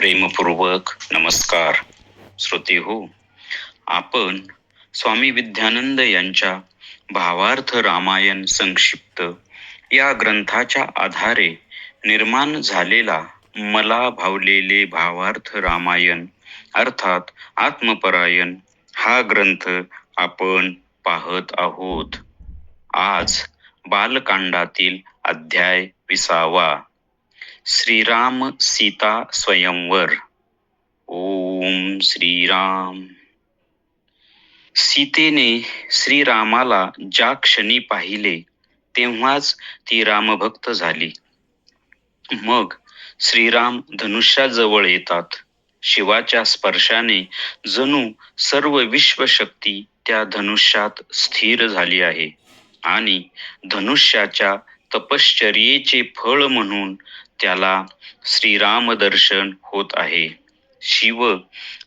प्रेमपूर्वक नमस्कार श्रोतेहो. आपण स्वामी विद्यानंद यांच्या भावार्थ रामायण संक्षिप्त या ग्रंथाच्या आधारे निर्माण झालेला मला भावलेले भावार्थ रामायण अर्थात आत्मपरायण हा ग्रंथ आपण पाहत आहोत. आज बालकांडातील अध्याय 20. श्रीराम सीता स्वयंवर. ओम श्रीराम. सीतेने श्रीरामाला ज्या क्षणी पाहिले तेव्हाच ती रामभक्त झाली. मग श्रीराम धनुष्याजवळ येतात. शिवाच्या स्पर्शाने जणू सर्व विश्वशक्ती त्या धनुष्यात स्थिर झाली आहे आणि धनुष्याच्या तपश्चर्येचे फळ म्हणून त्याला श्रीराम दर्शन होत आहे. शिव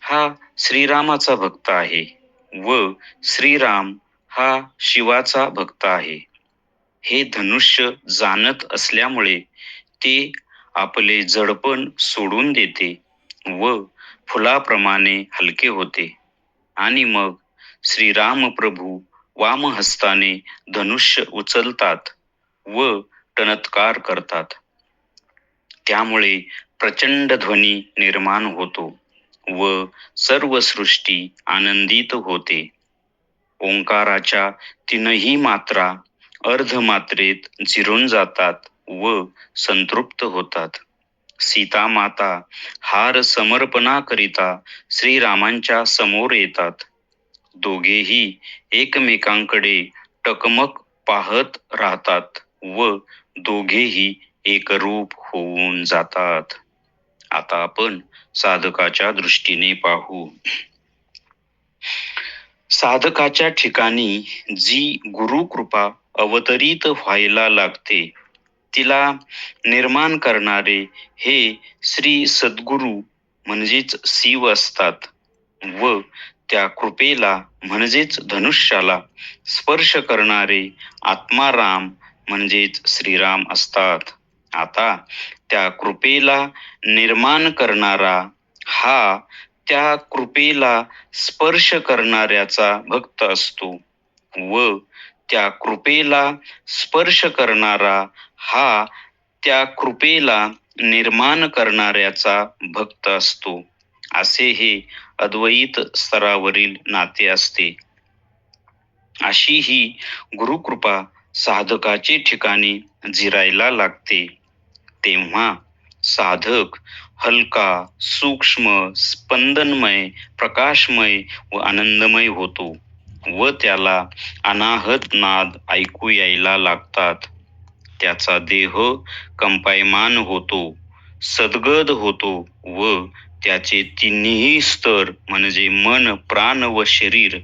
हा श्रीरामाचा भक्त आहे व श्रीराम हा शिवाचा भक्त आहे. हे धनुष्य जाणत असल्यामुळे ते आपले जडपण सोडून देते व फुलाप्रमाणे हलके होते आणि मग श्रीराम प्रभू वामहस्ताने धनुष्य उचलतात व टणत्कार करतात. त्यामुळे प्रचंड ध्वनी निर्माण होतो व सर्व सृष्टी आनंदित होते. ओंकाराच्या तीनही मात्रा अर्धमात्रेत जिरून जातात व संतृप्त होतात. सीता माता हार समर्पणाकरिता श्रीरामांच्या समोर येतात. दोघेही एकमेकांकडे टकमक पाहत राहतात व दोघेही एकरूप होऊन जातात. आता आपण साधकाच्या दृष्टीने पाहू. साधकाच्या ठिकाणी जी गुरुकृपा अवतरित व्हायला लागते तिला निर्माण करणारे हे श्री सद्गुरु म्हणजेच शिव असतात व त्या कृपेला म्हणजेच धनुष्याला स्पर्श करणारे आत्माराम म्हणजेच श्रीराम असतात. आता त्या कृपेला निर्माण करणारा हा त्या कृपेला स्पर्श करणाऱ्याचा भक्त असतो व त्या कृपेला स्पर्श करणारा हा त्या कृपेला निर्माण करणाऱ्याचा भक्त असतो. असे हे अद्वैत स्तरावरील नाते असते. अशी ही गुरुकृपा साधकाचे ठिकाणी जिरायला लागते. तेव्हा साधक हलका, सूक्ष्म, स्पंदनमय, प्रकाशमय व आनंदमय होतो व त्याला अनाहत नाद ऐकू यायला लागतात. त्याचा देह कंपायमान होतो, सद्गद होतो व त्याचे तिन्ही स्तर म्हणजे मन, प्राण व शरीर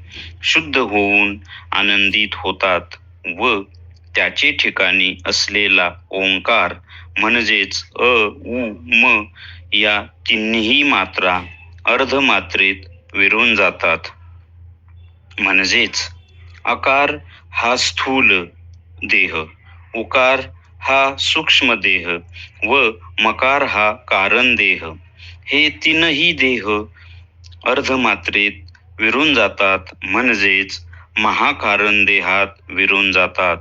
शुद्ध होऊन आनंदित होतात व त्याचे ठिकाणी असलेला ओंकार म्हणजेच अ, उ, म या तिन्ही मात्रा अर्धमात्रेत विरून जातात. म्हणजेच आकार हा स्थूल देह, उकार हा सूक्ष्म देह व मकार हा कारण देह हे तीनही देह अर्धमात्रेत विरून जातात म्हणजेच महाकारण देहात विरून जातात.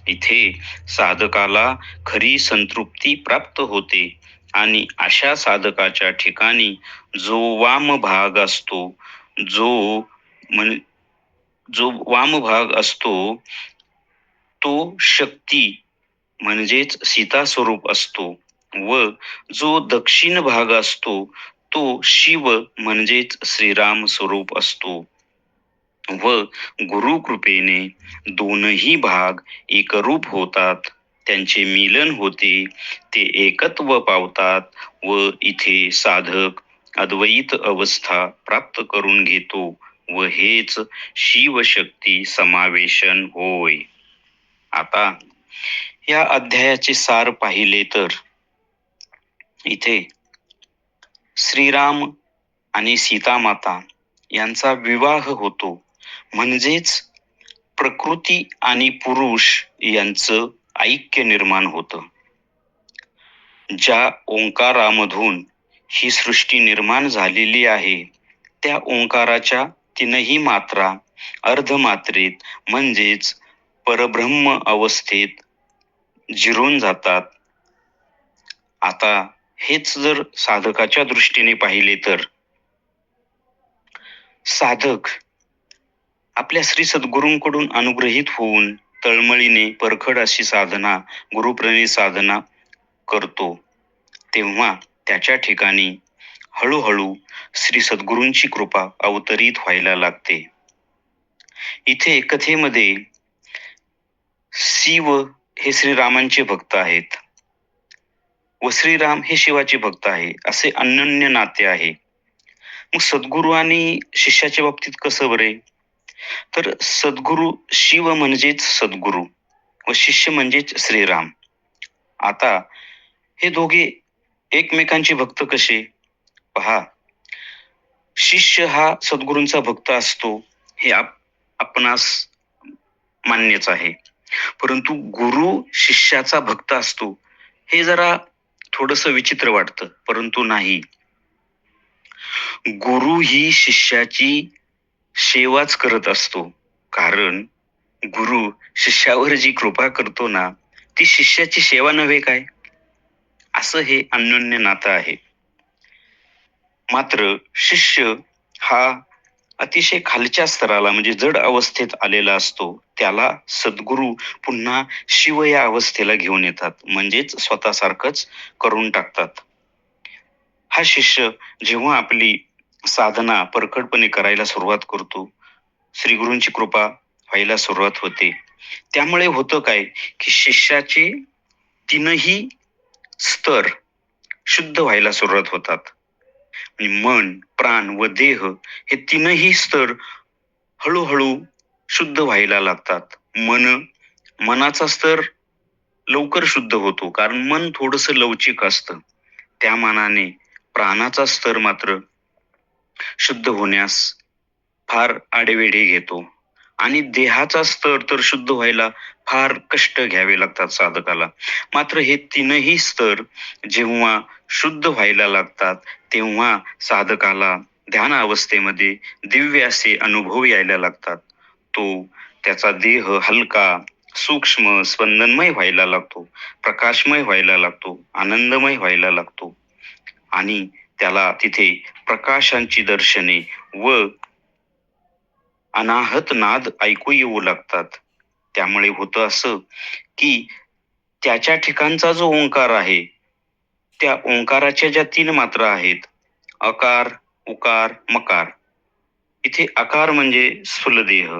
इथे साधकाला खरी संतृप्ती प्राप्त होते आणि अशा साधकाच्या ठिकाणी जो वाम भाग असतो जो वाम भाग असतो तो शक्ती म्हणजेच सीता स्वरूप असतो व जो दक्षिण भाग असतो तो शिव म्हणजेच श्रीराम स्वरूप असतो व गुरुकृपेने दोनही भाग एकरूप होतात. त्यांचे मिलन होते, ते एकत्व पावतात व इथे साधक अद्वैत अवस्था प्राप्त करून घेतो व हेच शिवशक्ती समावेशन होय. आता या अध्यायाचे सार पाहिले तर इथे श्रीराम आणि सीतामाता यांचा विवाह होतो म्हणजेच प्रकृती आणि पुरुष यांचं ऐक्य निर्माण होतं. ज्या ओंकारामधून ही सृष्टी निर्माण झालेली आहे त्या ओंकाराच्या तीनही मात्रा अर्धमात्रेत म्हणजेच परब्रह्म अवस्थेत जिरून जातात. आता हेच जर साधकाच्या दृष्टीने पाहिले तर साधक आपल्या श्री सद्गुरूंकडून अनुग्रहित होऊन तळमळीने परखड अशी साधना गुरुप्रणित साधना करतो, तेव्हा त्याच्या ठिकाणी हळूहळू श्री सद्गुरूंची कृपा अवतरित व्हायला लागते. इथे कथेमध्ये शिव हे श्रीरामांचे भक्त आहेत व श्रीराम हे शिवाचे भक्त आहे, असे अनन्य नाते आहे. मग सद्गुरू आणि शिष्याच्या बाबतीत कसं बरे? तर सद्गुरू शिव म्हणजेच सद्गुरू व शिष्य म्हणजेच श्रीराम. आता हे दोघे एकमेकांचे भक्त कसे? पहा, शिष्य हा सद्गुरूंचा भक्त असतो हे आपणास मान्यच आहे, परंतु गुरु शिष्याचा भक्त असतो हे जरा थोडस विचित्र वाटतं, परंतु नाही. गुरु ही शिष्याची सेवाच करत असतो, कारण गुरु शिष्यावर जी कृपा करतो ना, ती शिष्याची सेवा नव्हे काय? असं हे अन्योन्य नातं आहे. मात्र शिष्य हा अतिशय खालच्या स्तराला म्हणजे जड अवस्थेत आलेला असतो, त्याला सद्गुरू पुन्हा शिव या अवस्थेला घेऊन येतात, म्हणजेच स्वतःसारखंच करून टाकतात. हा शिष्य जेव्हा आपली साधना परखडपणे करायला सुरुवात करतो, श्री गुरूंची कृपा व्हायला सुरुवात होते. त्यामुळे होतं काय की शिष्याचे तीनही स्तर शुद्ध व्हायला सुरुवात होतात. मन, प्राण व देह हे तीनही स्तर हळूहळू शुद्ध व्हायला लागतात. मनाचा स्तर लवकर शुद्ध होतो, कारण मन थोडस लवचिक असतं. त्या मानाने प्राणाचा स्तर मात्र शुद्ध होण्यास फार आडेवेढे घेतो आणि देहाचा स्तर तर शुद्ध व्हायला फार कष्ट घ्यावे लागतात साधकाला. मात्र हे तीनही स्तर जेव्हा शुद्ध व्हायला लागतात, तेव्हा साधकाला ध्यान अवस्थेमध्ये दिव्य असे अनुभव यायला लागतात. तो त्याचा देह हलका, सूक्ष्म, स्पंदनमय व्हायला लागतो, प्रकाशमय व्हायला लागतो, आनंदमय व्हायला लागतो आणि त्याला तिथे प्रकाशांची दर्शने व अनाहत नाद ऐकू येऊ लागतात. त्यामुळे होतं असं की त्याच्या ठिकाणचा जो ओंकार आहे, त्या ओंकाराच्या ज्या तीन मात्रा आहेत, अकार, उकार, मकार. इथे अकार म्हणजे स्थूल देह,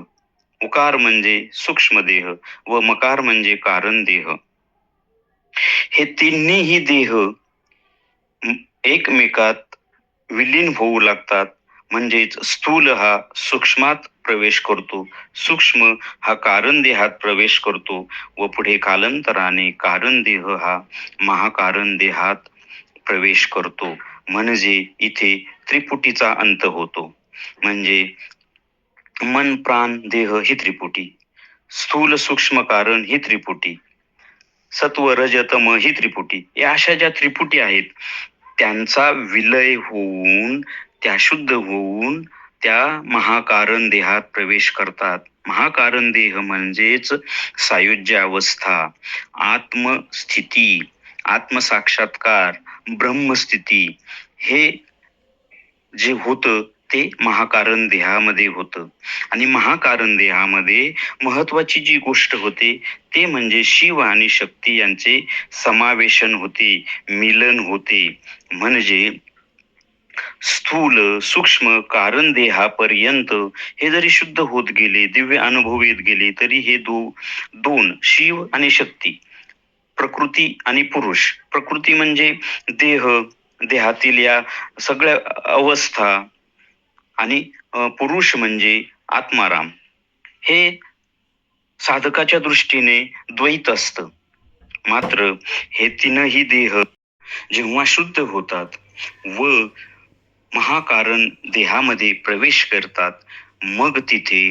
उकार म्हणजे सूक्ष्म देह व मकार म्हणजे कारण देह. हे तिन्ही देह एकमेकात विलीन होऊ लागतात, म्हणजेच स्थूल हा सूक्ष्मात प्रवेश करतो, सूक्ष्म हा कारण देहात प्रवेश करतो व पुढे कालांतराने कारण देह हा महाकारण देहात प्रवेश करतो. म्हणजे इथे त्रिपुटीचा अंत होतो. म्हणजे मन, प्राण, देह ही त्रिपुटी, स्थूल सूक्ष्म कारण ही त्रिपुटी, सत्व रज तम ही त्रिपुटी. या अशा ज्या त्रिपुटी आहेत त्यांचा विलय होऊन त्या शुद्ध होऊन त्या महाकारण देहात प्रवेश करतात. महाकारण देह म्हणजेच सायुज्य अवस्था, आत्मस्थिती, आत्मसाक्षात्कार, ब्रह्मस्थिती. हे जे होतं ते महाकारण देहामध्ये होतं आणि महाकारण देहामध्ये महत्वाची जी गोष्ट होते ते म्हणजे शिव आणि शक्ती यांचे समावेशन होते, मिलन होते. म्हणजे स्थूल सूक्ष्म कारण देहापर्यंत हे जरी शुद्ध होत गेले, दिव्य अनुभव येत गेले, तरी हे दोन शिव आणि शक्ती, प्रकृती आणि पुरुष. प्रकृती म्हणजे देह, देहातील या सगळ्या अवस्था आणि पुरुष म्हणजे आत्माराम. हे साधकाच्या दृष्टीने द्वैत असतं. मात्र हे तीनही देह जेव्हा शुद्ध होतात व महाकारण देहामध्ये प्रवेश करतात, मग तिथे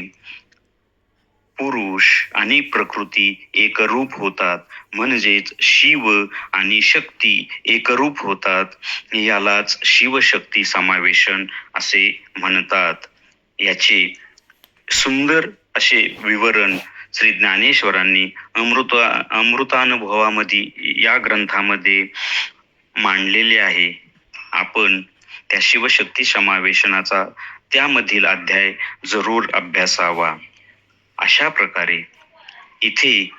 पुरुष आणि प्रकृती एकरूप होतात, म्हणजेच शिव आणि शक्ती एकरूप होतात. यालाच शिवशक्ती समावेशन असे म्हणतात. याचे सुंदर असे विवरण श्री ज्ञानेश्वरांनी अमृतानुभवामध्ये या ग्रंथामध्ये मांडलेले आहे. आपण त्या शिवशक्ती समावेशनाचा त्यामधील अध्याय जरूर अभ्यासावा. अशा प्रकारे इथे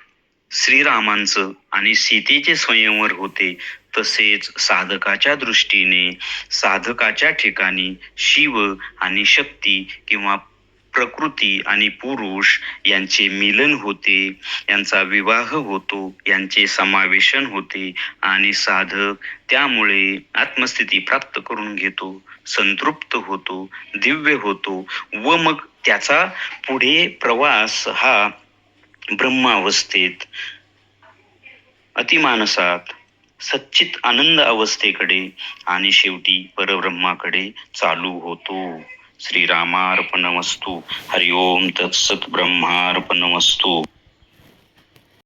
श्रीरामांचं आणि सीतेचे स्वयंवर होते, तसेच साधकाच्या दृष्टीने साधकाच्या ठिकाणी शिव आणि शक्ती किंवा प्रकृती आणि पुरुष यांचे मिलन होते, यांचा विवाह होतो, यांचे समावेशन होते आणि साधक त्यामुळे आत्मस्थिती प्राप्त करून घेतो, संतृप्त होतो, दिव्य होतो व मग त्याचा पुढे प्रवास हा ब्रह्मावस्थेत, अतिमानसात, सच्चित आनंद अवस्थेकडे आणि शेवटी परब्रह्माकडे चालू होतो. श्रीरामार्पणमस्तु. हरिओम तत्सत. ब्रह्मार्पणमस्तु.